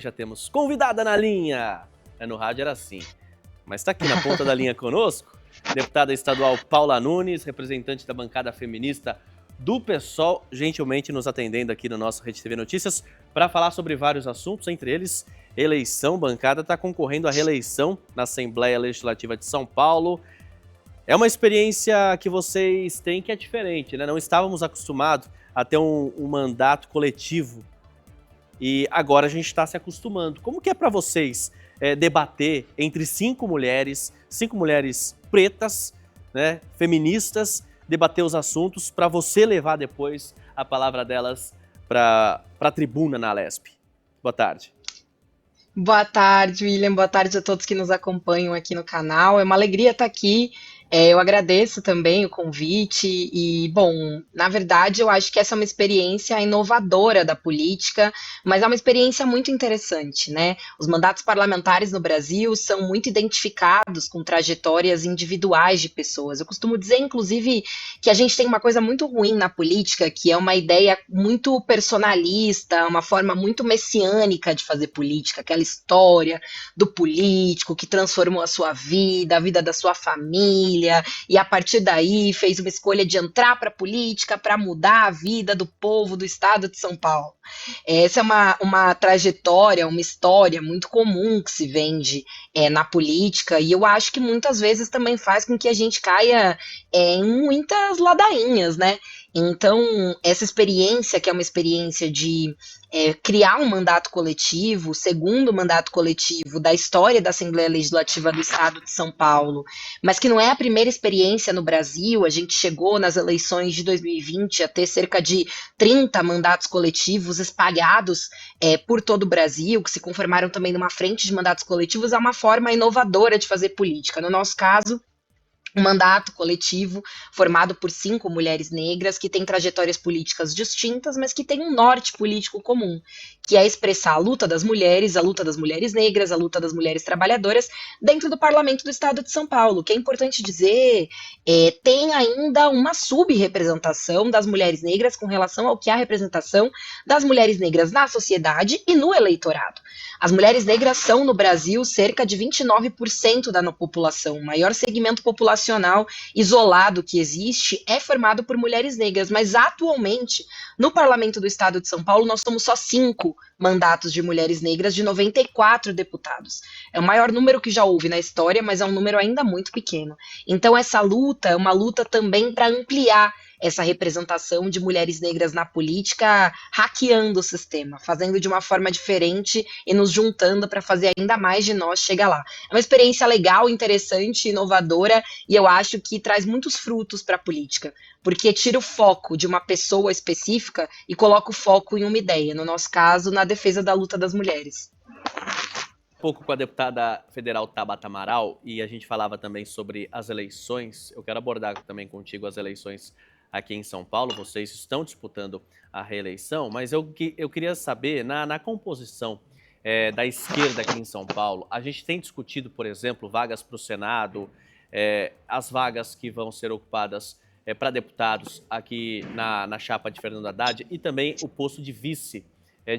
Já temos convidada na linha. No rádio era assim. Mas está aqui na ponta da linha conosco, deputada estadual Paula Nunes, representante da bancada feminista do PSOL, gentilmente nos atendendo aqui no nosso Rede TV Notícias para falar sobre vários assuntos, entre eles eleição. Bancada está concorrendo à reeleição na Assembleia Legislativa de São Paulo. É uma experiência que vocês têm que é diferente, né? Não estávamos acostumados a ter um mandato coletivo e agora a gente está se acostumando. Como que é para vocês debater entre cinco mulheres pretas, né, feministas, debater os assuntos para você levar depois a palavra delas para a tribuna na Alesp? Boa tarde. Boa tarde, William. Boa tarde a todos que nos acompanham aqui no canal. É uma alegria estar aqui. Eu agradeço também o convite e, bom, na verdade eu acho que essa é uma experiência inovadora da política, mas é uma experiência muito interessante, né? Os mandatos parlamentares no Brasil são muito identificados com trajetórias individuais de pessoas. Eu costumo dizer, inclusive, que a gente tem uma coisa muito ruim na política, que é uma ideia muito personalista, uma forma muito messiânica de fazer política, aquela história do político que transformou a sua vida, a vida da sua família, e a partir daí fez uma escolha de entrar para a política para mudar a vida do povo do estado de São Paulo. Essa é uma trajetória, uma história muito comum que se vende na política, e eu acho que muitas vezes também faz com que a gente caia em muitas ladainhas, né? Então, essa experiência, que é uma experiência de criar um mandato coletivo, o segundo mandato coletivo da história da Assembleia Legislativa do Estado de São Paulo, mas que não é a primeira experiência no Brasil. A gente chegou nas eleições de 2020 a ter cerca de 30 mandatos coletivos espalhados por todo o Brasil, que se conformaram também numa frente de mandatos coletivos. É uma forma inovadora de fazer política. No nosso caso, um mandato coletivo formado por 5 mulheres negras que têm trajetórias políticas distintas, mas que têm um norte político comum, que é expressar a luta das mulheres negras, a luta das mulheres trabalhadoras dentro do Parlamento do Estado de São Paulo. Que é importante dizer, tem ainda uma subrepresentação das mulheres negras com relação ao que é a representação das mulheres negras na sociedade e no eleitorado. As mulheres negras são, no Brasil, cerca de 29% da população. O maior segmento populacional isolado que existe é formado por mulheres negras, mas atualmente, no Parlamento do Estado de São Paulo, nós somos só 5 mandatos de mulheres negras de 94 deputados. É o maior número que já houve na história, mas é um número ainda muito pequeno. Então essa luta é uma luta também para ampliar essa representação de mulheres negras na política, hackeando o sistema, fazendo de uma forma diferente e nos juntando para fazer ainda mais de nós chegar lá. É uma experiência legal, interessante, inovadora, e eu acho que traz muitos frutos para a política, porque tira o foco de uma pessoa específica e coloca o foco em uma ideia, no nosso caso, na defesa da luta das mulheres. Um pouco com a deputada federal Tabata Amaral, e a gente falava também sobre as eleições. Eu quero abordar também contigo as eleições aqui em São Paulo. Vocês estão disputando a reeleição, mas eu queria saber, na composição da esquerda aqui em São Paulo, a gente tem discutido, por exemplo, vagas para o Senado, as vagas que vão ser ocupadas para deputados aqui na chapa de Fernando Haddad, e também o posto de vice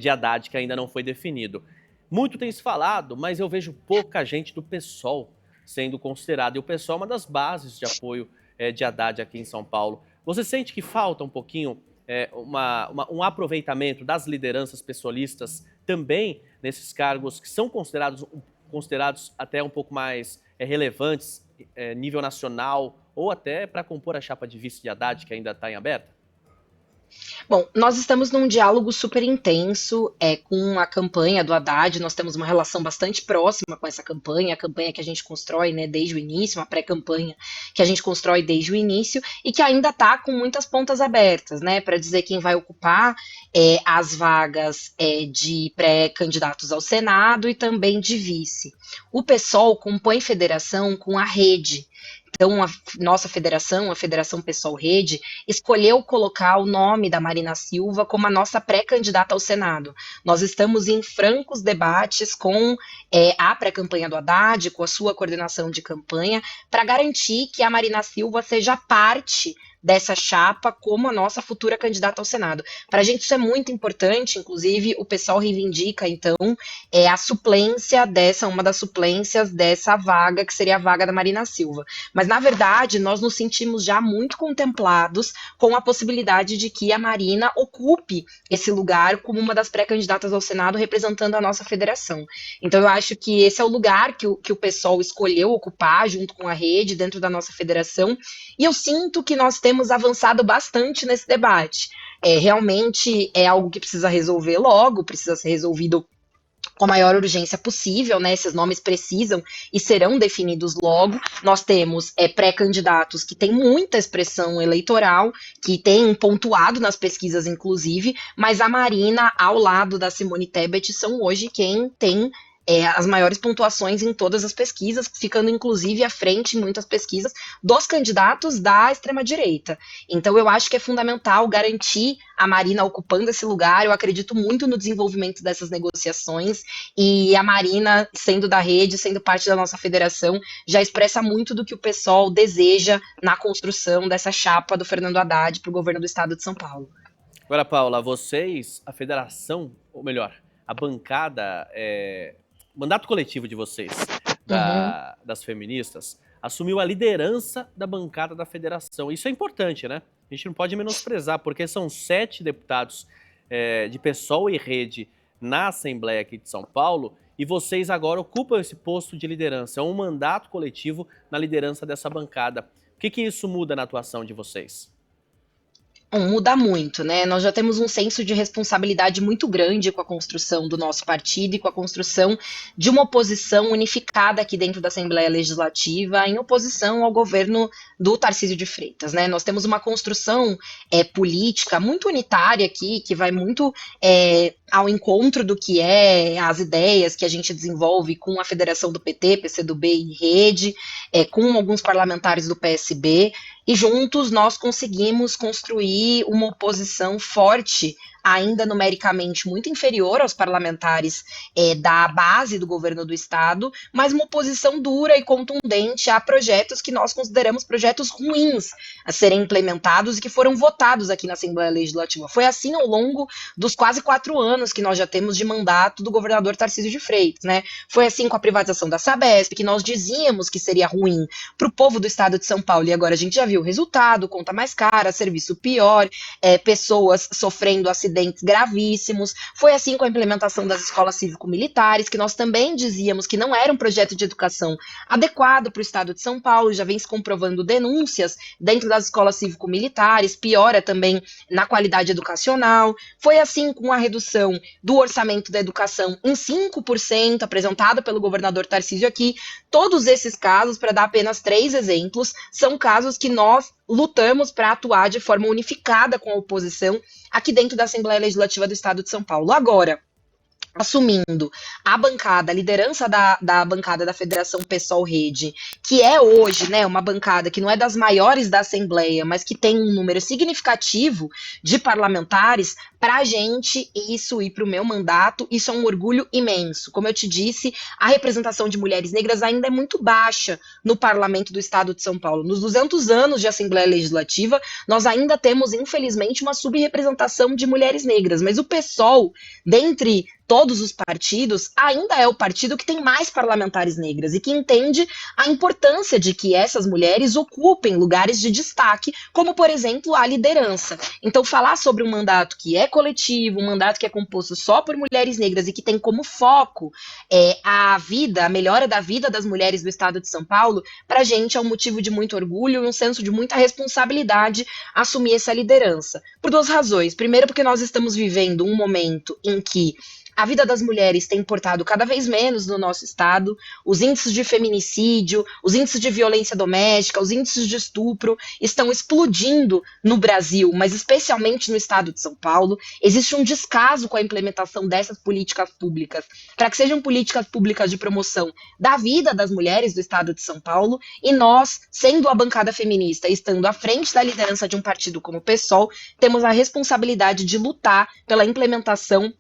de Haddad, que ainda não foi definido. Muito tem se falado, mas eu vejo pouca gente do PSOL sendo considerado, e o PSOL é uma das bases de apoio de Haddad aqui em São Paulo. Você sente que falta um pouquinho um aproveitamento das lideranças pessoalistas também nesses cargos que são considerados até um pouco mais relevantes, nível nacional, ou até para compor a chapa de vice de Haddad, que ainda está em aberta? Bom, nós estamos num diálogo super intenso com a campanha do Haddad. Nós temos uma relação bastante próxima com essa campanha, a campanha que a gente constrói, né, desde o início, uma pré-campanha que a gente constrói desde o início e que ainda está com muitas pontas abertas, né, para dizer quem vai ocupar as vagas de pré-candidatos ao Senado e também de vice. O PSOL compõe federação com a Rede. Então, a nossa federação, a Federação PSOL Rede, escolheu colocar o nome da Marina Silva como a nossa pré-candidata ao Senado. Nós estamos em francos debates com a pré-campanha do Haddad, com a sua coordenação de campanha, para garantir que a Marina Silva seja parte dessa chapa como a nossa futura candidata ao Senado. Para a gente isso é muito importante, inclusive o pessoal reivindica, então, a suplência uma das suplências dessa vaga, que seria a vaga da Marina Silva. Mas, na verdade, nós nos sentimos já muito contemplados com a possibilidade de que a Marina ocupe esse lugar como uma das pré-candidatas ao Senado, representando a nossa federação. Então, eu acho que esse é o lugar que o PSOL escolheu ocupar, junto com a rede, dentro da nossa federação, e eu sinto que nós temos avançado bastante nesse debate. Realmente é algo que precisa resolver logo, precisa ser resolvido com a maior urgência possível, né? Esses nomes precisam e serão definidos logo. Nós temos pré-candidatos que têm muita expressão eleitoral, que têm pontuado nas pesquisas, inclusive, mas a Marina, ao lado da Simone Tebet, são hoje quem tem as maiores pontuações em todas as pesquisas, ficando inclusive à frente em muitas pesquisas dos candidatos da extrema-direita. Então eu acho que é fundamental garantir a Marina ocupando esse lugar. Eu acredito muito no desenvolvimento dessas negociações, e a Marina, sendo da rede, sendo parte da nossa federação, já expressa muito do que o PSOL deseja na construção dessa chapa do Fernando Haddad para o governo do estado de São Paulo. Agora, Paula, vocês, a federação, ou melhor, a bancada, o mandato coletivo de vocês, das feministas, assumiu a liderança da bancada da federação. Isso é importante, né? A gente não pode menosprezar, porque são 7 deputados de PSOL e Rede na Assembleia aqui de São Paulo, e vocês agora ocupam esse posto de liderança. É um mandato coletivo na liderança dessa bancada. O que isso muda na atuação de vocês? Muda muito, né? Nós já temos um senso de responsabilidade muito grande com a construção do nosso partido e com a construção de uma oposição unificada aqui dentro da Assembleia Legislativa, em oposição ao governo do Tarcísio de Freitas, né? Nós temos uma construção política muito unitária aqui, que vai muito ao encontro do que as ideias que a gente desenvolve com a federação do PT, PCdoB e Rede, com alguns parlamentares do PSB, e juntos nós conseguimos construir uma oposição forte, ainda numericamente muito inferior aos parlamentares da base do governo do estado, mas uma oposição dura e contundente a projetos que nós consideramos projetos ruins a serem implementados e que foram votados aqui na Assembleia Legislativa. Foi assim ao longo dos quase 4 anos que nós já temos de mandato do governador Tarcísio de Freitas, né? Foi assim com a privatização da Sabesp, que nós dizíamos que seria ruim para o povo do estado de São Paulo, e agora a gente já viu o resultado: conta mais cara, serviço pior, pessoas sofrendo acidentes gravíssimos. Foi assim com a implementação das escolas cívico-militares, que nós também dizíamos que não era um projeto de educação adequado para o estado de São Paulo. Já vem se comprovando denúncias dentro das escolas cívico-militares, piora também na qualidade educacional. Foi assim com a redução do orçamento da educação em 5%, apresentada pelo governador Tarcísio aqui. Todos esses casos, para dar apenas 3 exemplos, são casos que nós lutamos para atuar de forma unificada com a oposição aqui dentro da Assembleia Legislativa do Estado de São Paulo. Agora, assumindo a bancada, a liderança da bancada da Federação PSOL-Rede, que é hoje, né, uma bancada que não é das maiores da Assembleia, mas que tem um número significativo de parlamentares, para a gente, isso e para o meu mandato, isso é um orgulho imenso. Como eu te disse, a representação de mulheres negras ainda é muito baixa no parlamento do estado de São Paulo. Nos 200 anos de Assembleia Legislativa, nós ainda temos, infelizmente, uma subrepresentação de mulheres negras, mas o PSOL, dentre todos os partidos, ainda é o partido que tem mais parlamentares negras e que entende a importância de que essas mulheres ocupem lugares de destaque, como, por exemplo, a liderança. Então, falar sobre um mandato que é coletivo, um mandato que é composto só por mulheres negras e que tem como foco a melhora da vida das mulheres do estado de São Paulo, para a gente é um motivo de muito orgulho e um senso de muita responsabilidade assumir essa liderança. Por 2 razões. Primeiro, porque nós estamos vivendo um momento em que a vida das mulheres tem importado cada vez menos no nosso estado. Os índices de feminicídio, os índices de violência doméstica, os índices de estupro estão explodindo no Brasil, mas especialmente no estado de São Paulo. Existe um descaso com a implementação dessas políticas públicas, para que sejam políticas públicas de promoção da vida das mulheres do estado de São Paulo, e nós, sendo a bancada feminista e estando à frente da liderança de um partido como o PSOL, temos a responsabilidade de lutar pela implementação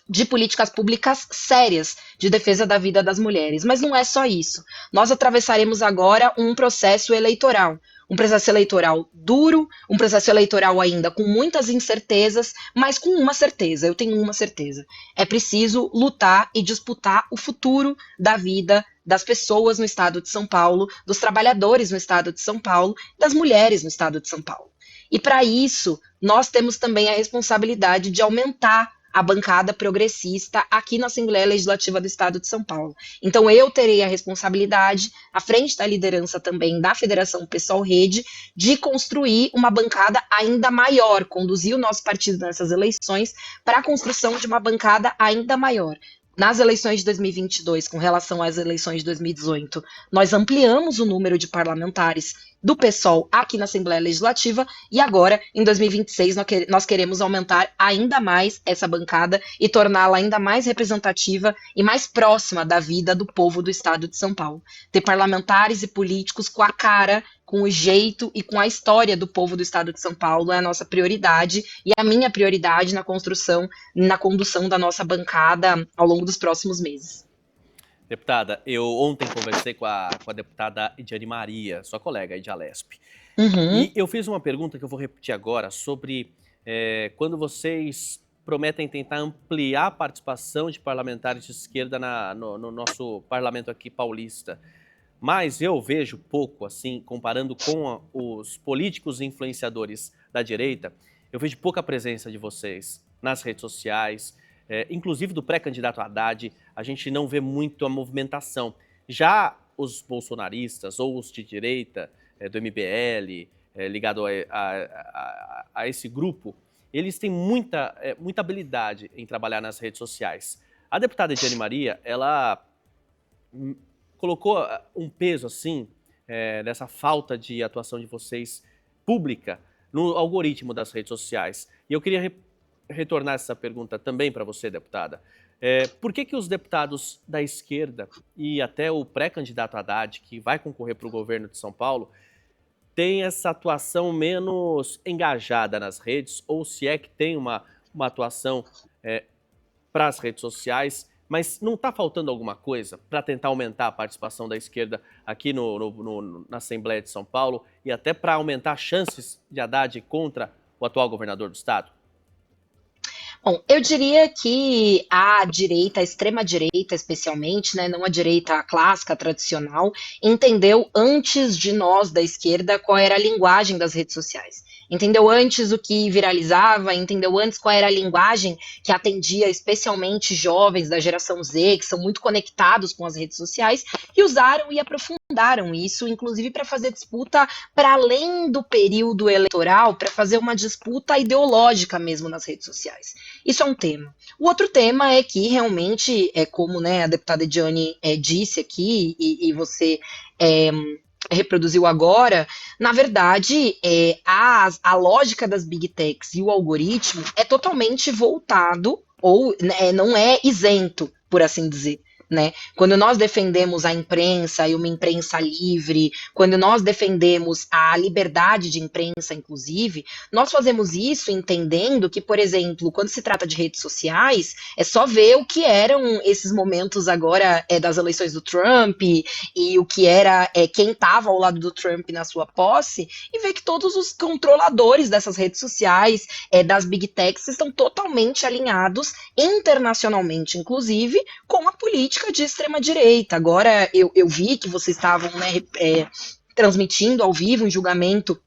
de políticas públicas sérias de defesa da vida das mulheres. Mas não é só isso. Nós atravessaremos agora um processo eleitoral. um processo eleitoral duro, um processo eleitoral ainda com muitas incertezas, mas com uma certeza, eu tenho uma certeza. É preciso lutar e disputar o futuro da vida das pessoas no estado de São Paulo, dos trabalhadores no estado de São Paulo, das mulheres no estado de São Paulo. E para isso, nós temos também a responsabilidade de aumentar a bancada progressista aqui na Assembleia Legislativa do Estado de São Paulo. Então eu terei a responsabilidade, à frente da liderança também da Federação PSOL Rede, de construir uma bancada ainda maior, conduzir o nosso partido nessas eleições para a construção de uma bancada ainda maior. Nas eleições de 2022, com relação às eleições de 2018, nós ampliamos o número de parlamentares do PSOL aqui na Assembleia Legislativa e agora, em 2026, nós queremos aumentar ainda mais essa bancada e torná-la ainda mais representativa e mais próxima da vida do povo do estado de São Paulo. Ter parlamentares e políticos com a cara, com o jeito e com a história do povo do estado de São Paulo é a nossa prioridade e a minha prioridade na construção, na condução da nossa bancada ao longo dos próximos meses. Deputada, eu ontem conversei com a deputada Ediane Maria, sua colega aí de Alesp. E eu fiz uma pergunta que eu vou repetir agora sobre quando vocês prometem tentar ampliar a participação de parlamentares de esquerda no nosso parlamento aqui paulista. Mas eu vejo pouco, assim, comparando com os políticos e influenciadores da direita, eu vejo pouca presença de vocês nas redes sociais, inclusive do pré-candidato Haddad, a gente não vê muito a movimentação. Já os bolsonaristas ou os de direita, do MBL, ligado a esse grupo, eles têm muita habilidade em trabalhar nas redes sociais. A deputada Ediane Maria, ela colocou um peso, assim, dessa falta de atuação de vocês pública no algoritmo das redes sociais. E eu queria retornar essa pergunta também para você, deputada. Por que os deputados da esquerda e até o pré-candidato Haddad, que vai concorrer para o governo de São Paulo, têm essa atuação menos engajada nas redes, ou se é que tem uma atuação para as redes sociais, mas não está faltando alguma coisa para tentar aumentar a participação da esquerda aqui na Assembleia de São Paulo e até para aumentar as chances de Haddad contra o atual governador do estado? Bom, eu diria que a direita, a extrema-direita especialmente, né, não a direita clássica, tradicional, entendeu antes de nós da esquerda qual era a linguagem das redes sociais. Entendeu antes o que viralizava, entendeu antes qual era a linguagem que atendia especialmente jovens da geração Z, que são muito conectados com as redes sociais, e usaram e aprofundaram isso, inclusive para fazer disputa para além do período eleitoral, para fazer uma disputa ideológica mesmo nas redes sociais. Isso é um tema. O outro tema é que realmente, como, né, a deputada Ediane disse aqui, e você reproduziu agora, na verdade, a lógica das Big Techs e o algoritmo é totalmente voltado, ou não é isento, por assim dizer. Né? Quando nós defendemos a imprensa e uma imprensa livre, quando nós defendemos a liberdade de imprensa, inclusive, nós fazemos isso entendendo que, por exemplo, quando se trata de redes sociais, é só ver o que eram esses momentos agora das eleições do Trump e o que era quem estava ao lado do Trump na sua posse, e ver que todos os controladores dessas redes sociais, das Big Techs, estão totalmente alinhados internacionalmente, inclusive, com a política de extrema-direita. Agora eu vi que vocês estavam, né, transmitindo ao vivo um julgamento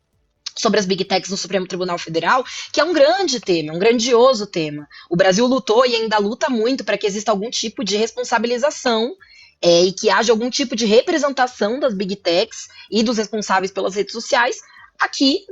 sobre as Big Techs no Supremo Tribunal Federal, que é um grande tema, um grandioso tema. O Brasil lutou e ainda luta muito para que exista algum tipo de responsabilização e que haja algum tipo de representação das Big Techs e dos responsáveis pelas redes sociais aqui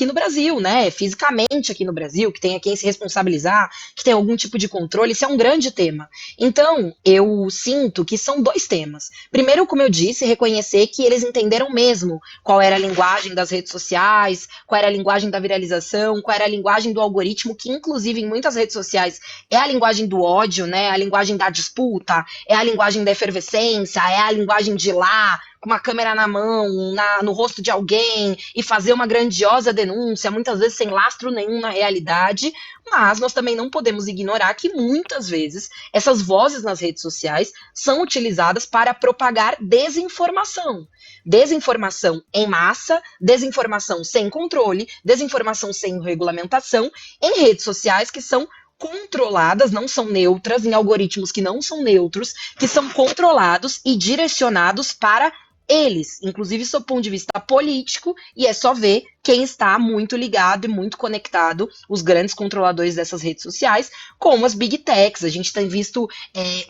no Brasil, né, fisicamente aqui no Brasil, que tenha quem se responsabilizar, que tenha algum tipo de controle, isso é um grande tema. Então, eu sinto que são dois temas. Primeiro, como eu disse, reconhecer que eles entenderam mesmo qual era a linguagem das redes sociais, qual era a linguagem da viralização, qual era a linguagem do algoritmo, que inclusive em muitas redes sociais é a linguagem do ódio, né, a linguagem da disputa, é a linguagem da efervescência, é a linguagem de ir lá com uma câmera na mão, no rosto de alguém e fazer uma grandiosa denúncia, muitas vezes sem lastro nenhum na realidade, mas nós também não podemos ignorar que muitas vezes essas vozes nas redes sociais são utilizadas para propagar desinformação. Desinformação em massa, desinformação sem controle, desinformação sem regulamentação, em redes sociais que são controladas, não são neutras, em algoritmos que não são neutros, que são controlados e direcionados para eles, inclusive sob o ponto de vista político, e é só ver quem está muito ligado e muito conectado, os grandes controladores dessas redes sociais, como as big techs. A gente tem visto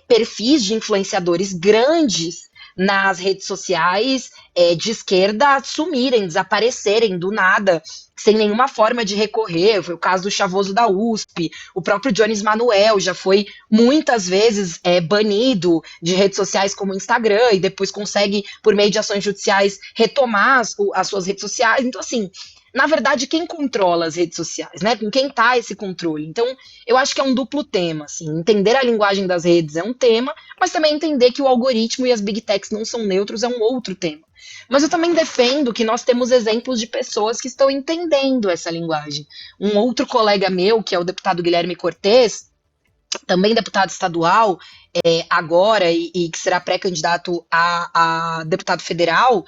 perfis de influenciadores grandes nas redes sociais de esquerda sumirem, desaparecerem do nada, sem nenhuma forma de recorrer. Foi o caso do Chavoso da USP, o próprio Jones Manuel já foi muitas vezes banido de redes sociais como o Instagram, e depois consegue, por meio de ações judiciais, retomar as suas redes sociais. Então, assim, na verdade, quem controla as redes sociais, né? Com quem está esse controle? Então, eu acho que é um duplo tema, assim, entender a linguagem das redes é um tema, mas também entender que o algoritmo e as big techs não são neutros é um outro tema. Mas eu também defendo que nós temos exemplos de pessoas que estão entendendo essa linguagem. Um outro colega meu, que é o deputado Guilherme Cortes, também deputado estadual, agora, e que será pré-candidato a deputado federal,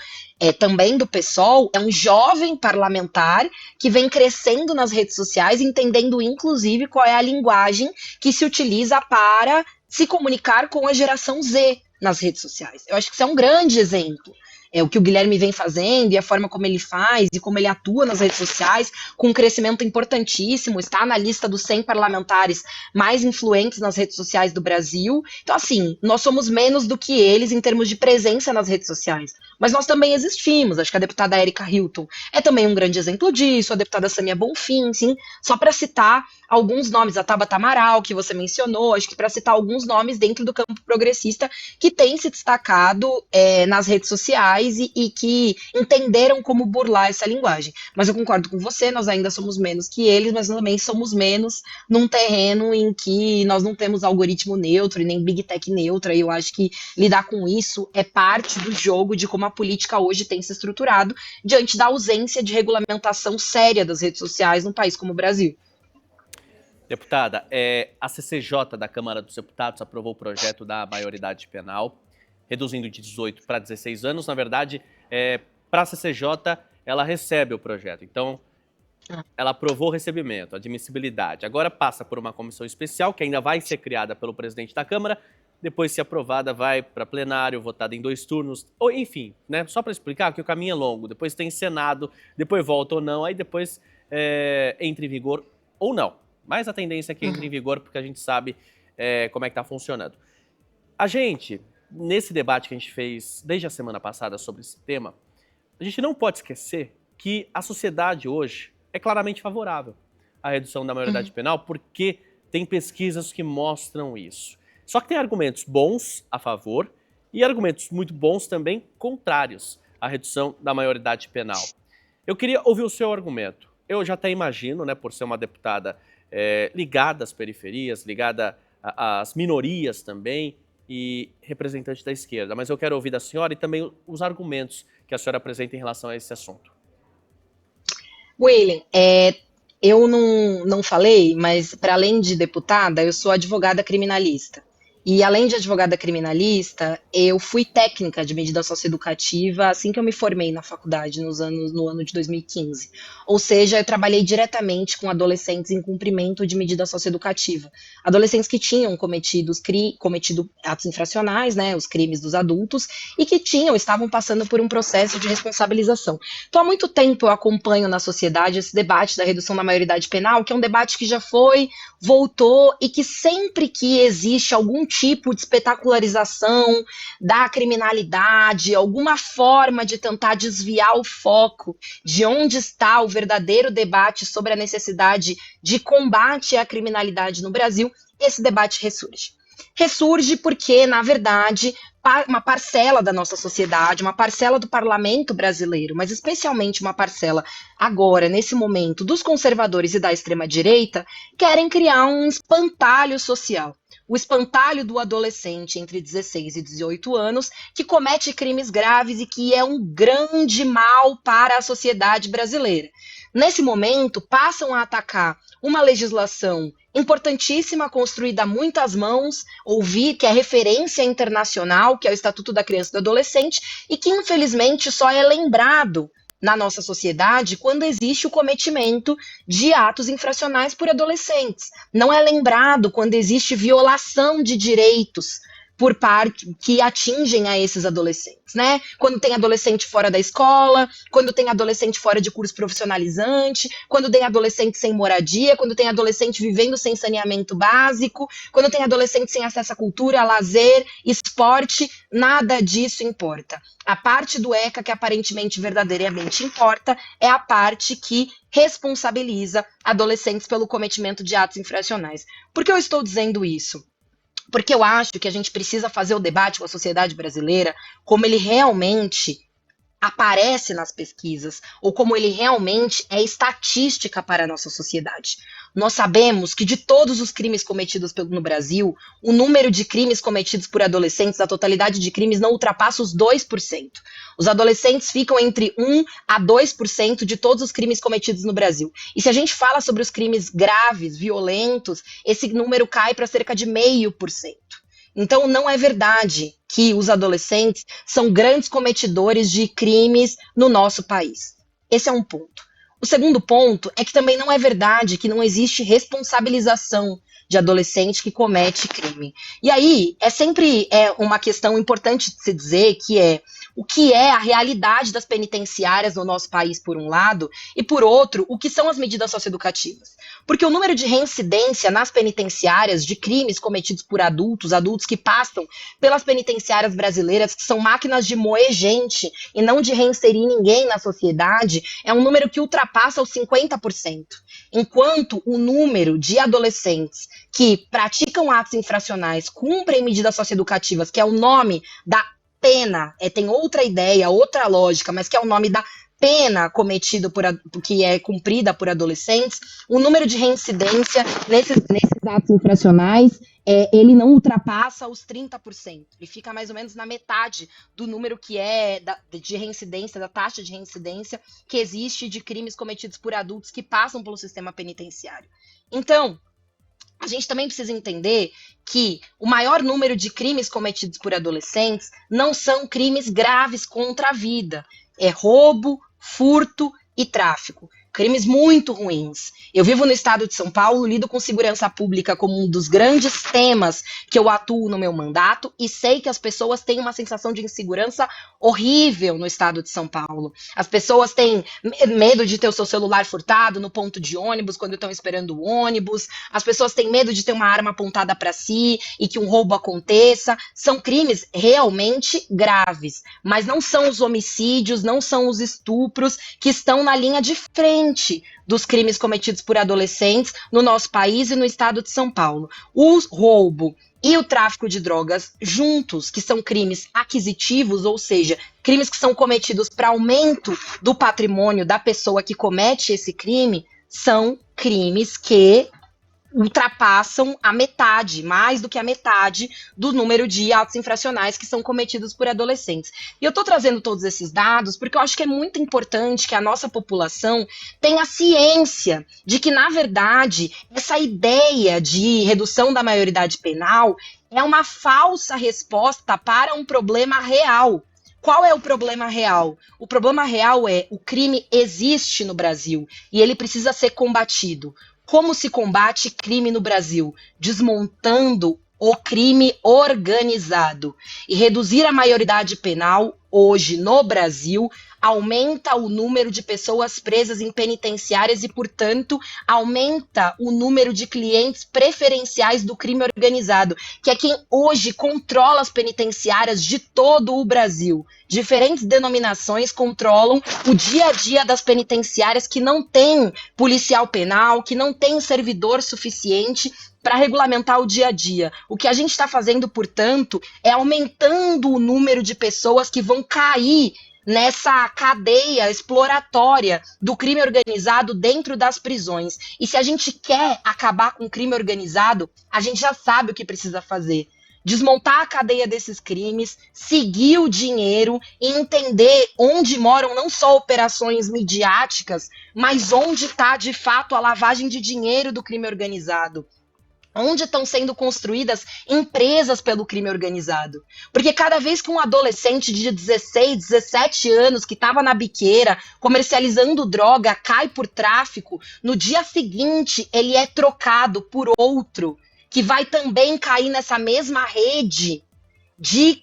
também do PSOL, é um jovem parlamentar que vem crescendo nas redes sociais, entendendo inclusive qual é a linguagem que se utiliza para se comunicar com a geração Z nas redes sociais. Eu acho que isso é um grande exemplo. O que o Guilherme vem fazendo e a forma como ele faz e como ele atua nas redes sociais, com um crescimento importantíssimo, está na lista dos 100 parlamentares mais influentes nas redes sociais do Brasil. Então, assim, nós somos menos do que eles em termos de presença nas redes sociais, mas nós também existimos. Acho que a deputada Érica Hilton é também um grande exemplo disso, a deputada Samia Bonfim, sim, só para citar alguns nomes, a Tabata Amaral, que você mencionou, acho que para citar alguns nomes dentro do campo progressista que tem se destacado nas redes sociais e que entenderam como burlar essa linguagem. Mas eu concordo com você, nós ainda somos menos que eles, mas também somos menos num terreno em que nós não temos algoritmo neutro e nem big tech neutra, e eu acho que lidar com isso é parte do jogo de como a política hoje tem se estruturado diante da ausência de regulamentação séria das redes sociais num país como o Brasil. Deputada, a CCJ da Câmara dos Deputados aprovou o projeto da maioridade penal, reduzindo de 18 para 16 anos. Na verdade, para a CCJ, ela recebe o projeto. Então, ela aprovou o recebimento, admissibilidade. Agora passa por uma comissão especial, que ainda vai ser criada pelo presidente da Câmara. Depois, se aprovada, vai para plenário, votada em 2 turnos. Ou, enfim, né, só para explicar que o caminho é longo. Depois tem Senado, depois volta ou não, aí depois entra em vigor ou não. Mas a tendência é que entre em vigor, porque a gente sabe como é que está funcionando. A gente, nesse debate que a gente fez desde a semana passada sobre esse tema, a gente não pode esquecer que a sociedade hoje é claramente favorável à redução da maioridade penal, porque tem pesquisas que mostram isso. Só que tem argumentos bons a favor e argumentos muito bons também contrários à redução da maioridade penal. Eu queria ouvir o seu argumento. Eu já até imagino, né, por ser uma deputada ligada às periferias, ligada às minorias também e representante da esquerda. Mas eu quero ouvir da senhora e também os argumentos que a senhora apresenta em relação a esse assunto. William, eu não falei, mas para além de deputada, eu sou advogada criminalista. E além de advogada criminalista, eu fui técnica de medida socioeducativa assim que eu me formei na faculdade, no ano de 2015. Ou seja, eu trabalhei diretamente com adolescentes em cumprimento de medida socioeducativa. Adolescentes que tinham cometido atos infracionais, né, os crimes dos adultos, e que estavam passando por um processo de responsabilização. Então, há muito tempo eu acompanho na sociedade esse debate da redução da maioridade penal, que é um debate que já foi, voltou, e que sempre que existe algum tipo de espetacularização da criminalidade, alguma forma de tentar desviar o foco de onde está o verdadeiro debate sobre a necessidade de combate à criminalidade no Brasil, esse debate ressurge. Ressurge porque, na verdade, uma parcela da nossa sociedade, uma parcela do parlamento brasileiro, mas especialmente uma parcela agora, nesse momento, dos conservadores e da extrema-direita, querem criar um espantalho social. o espantalho do adolescente entre 16 e 18 anos que comete crimes graves e que é um grande mal para a sociedade brasileira. Nesse momento, passam a atacar uma legislação importantíssima, construída a muitas mãos, ouvi que é referência internacional, que é o Estatuto da Criança e do Adolescente, e que infelizmente só é lembrado na nossa sociedade quando existe o cometimento de atos infracionais por adolescentes. Não é lembrado quando existe violação de direitos por parte que atingem a esses adolescentes, né? Quando tem adolescente fora da escola, quando tem adolescente fora de curso profissionalizante, quando tem adolescente sem moradia, quando tem adolescente vivendo sem saneamento básico, quando tem adolescente sem acesso à cultura, a lazer, esporte, nada disso importa. A parte do ECA que aparentemente verdadeiramente importa é a parte que responsabiliza adolescentes pelo cometimento de atos infracionais. Por que eu estou dizendo isso? Porque eu acho que a gente precisa fazer o debate com a sociedade brasileira como ele realmente aparece nas pesquisas, ou como ele realmente é estatística para a nossa sociedade. Nós sabemos que de todos os crimes cometidos no Brasil, o número de crimes cometidos por adolescentes, a totalidade de crimes, não ultrapassa os 2%. Os adolescentes ficam entre 1 a 2% de todos os crimes cometidos no Brasil. E se a gente fala sobre os crimes graves, violentos, esse número cai para cerca de 0,5%. Então, não é verdade que os adolescentes são grandes cometidores de crimes no nosso país. Esse é um ponto. O segundo ponto é que também não é verdade que não existe responsabilização de adolescente que comete crime. E aí, é sempre uma questão importante de se dizer o que é a realidade das penitenciárias no nosso país, por um lado, e por outro, o que são as medidas socioeducativas. Porque o número de reincidência nas penitenciárias de crimes cometidos por adultos que passam pelas penitenciárias brasileiras, que são máquinas de moer gente e não de reinserir ninguém na sociedade, é um número que ultrapassa os 50%. Enquanto o número de adolescentes que praticam atos infracionais, cumprem medidas socioeducativas, que é o nome da pena, tem outra ideia, outra lógica, mas que é o nome da pena que é cumprida por adolescentes, o número de reincidência nesses atos infracionais, ele não ultrapassa os 30%. Ele fica mais ou menos na metade do número que é de reincidência, da taxa de reincidência que existe de crimes cometidos por adultos que passam pelo sistema penitenciário. Então, a gente também precisa entender que o maior número de crimes cometidos por adolescentes não são crimes graves contra a vida. É roubo, furto e tráfico. Crimes muito ruins. Eu vivo no estado de São Paulo, lido com segurança pública como um dos grandes temas que eu atuo no meu mandato e sei que as pessoas têm uma sensação de insegurança horrível no estado de São Paulo. As pessoas têm medo de ter o seu celular furtado no ponto de ônibus quando estão esperando o ônibus. As pessoas têm medo de ter uma arma apontada para si e que um roubo aconteça. São crimes realmente graves, mas não são os homicídios, não são os estupros que estão na linha de frente dos crimes cometidos por adolescentes no nosso país e no estado de São Paulo. O roubo e o tráfico de drogas juntos, que são crimes aquisitivos, ou seja, crimes que são cometidos para aumento do patrimônio da pessoa que comete esse crime, são crimes que ultrapassam a metade, mais do que a metade do número de atos infracionais que são cometidos por adolescentes. E eu estou trazendo todos esses dados porque eu acho que é muito importante que a nossa população tenha ciência de que, na verdade, essa ideia de redução da maioridade penal é uma falsa resposta para um problema real. Qual é o problema real? O problema real é o crime existe no Brasil e ele precisa ser combatido. Como se combate crime no Brasil? Desmontando o crime organizado. E reduzir a maioridade penal hoje no Brasil aumenta o número de pessoas presas em penitenciárias e, portanto, aumenta o número de clientes preferenciais do crime organizado, que é quem hoje controla as penitenciárias de todo o Brasil. Diferentes denominações controlam o dia a dia das penitenciárias que não tem policial penal, que não tem servidor suficiente para regulamentar o dia a dia. O que a gente está fazendo, portanto, é aumentando o número de pessoas que vão cair nessa cadeia exploratória do crime organizado dentro das prisões. E se a gente quer acabar com o crime organizado, a gente já sabe o que precisa fazer. Desmontar a cadeia desses crimes, seguir o dinheiro e entender onde moram não só operações midiáticas, mas onde está de fato a lavagem de dinheiro do crime organizado. Onde estão sendo construídas empresas pelo crime organizado. Porque cada vez que um adolescente de 16, 17 anos que estava na biqueira comercializando droga cai por tráfico, no dia seguinte ele é trocado por outro que vai também cair nessa mesma rede de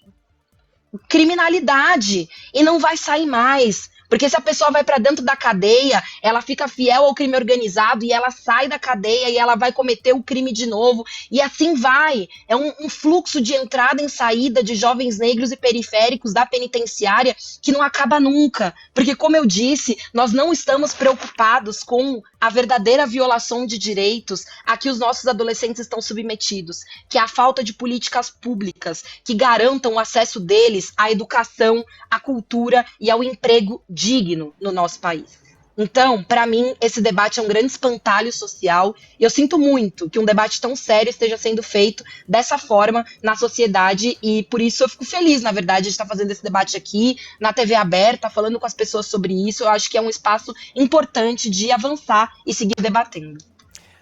criminalidade e não vai sair mais. Porque se a pessoa vai para dentro da cadeia, ela fica fiel ao crime organizado e ela sai da cadeia e ela vai cometer o crime de novo. E assim vai. É um fluxo de entrada e saída de jovens negros e periféricos da penitenciária que não acaba nunca. Porque, como eu disse, nós não estamos preocupados com a verdadeira violação de direitos a que os nossos adolescentes estão submetidos, que é a falta de políticas públicas que garantam o acesso deles à educação, à cultura e ao emprego digno no nosso país. Então, para mim, esse debate é um grande espantalho social e eu sinto muito que um debate tão sério esteja sendo feito dessa forma na sociedade e por isso eu fico feliz, na verdade, de estar fazendo esse debate aqui na TV aberta, falando com as pessoas sobre isso. Eu acho que é um espaço importante de avançar e seguir debatendo.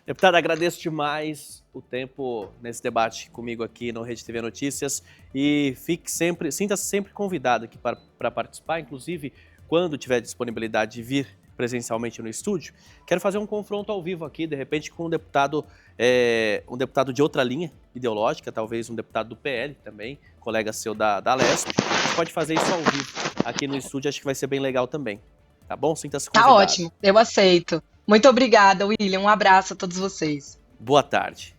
Deputada, agradeço demais o tempo nesse debate comigo aqui no Rede TV Notícias e sinta-se sempre convidado aqui para participar, inclusive quando tiver disponibilidade de vir presencialmente no estúdio. Quero fazer um confronto ao vivo aqui, de repente com um deputado de outra linha ideológica, talvez um deputado do PL também, colega seu da Leste. A gente pode fazer isso ao vivo aqui no estúdio, acho que vai ser bem legal também. Tá bom? Sinta-se convidado. Tá ótimo, eu aceito. Muito obrigada, William. Um abraço a todos vocês. Boa tarde.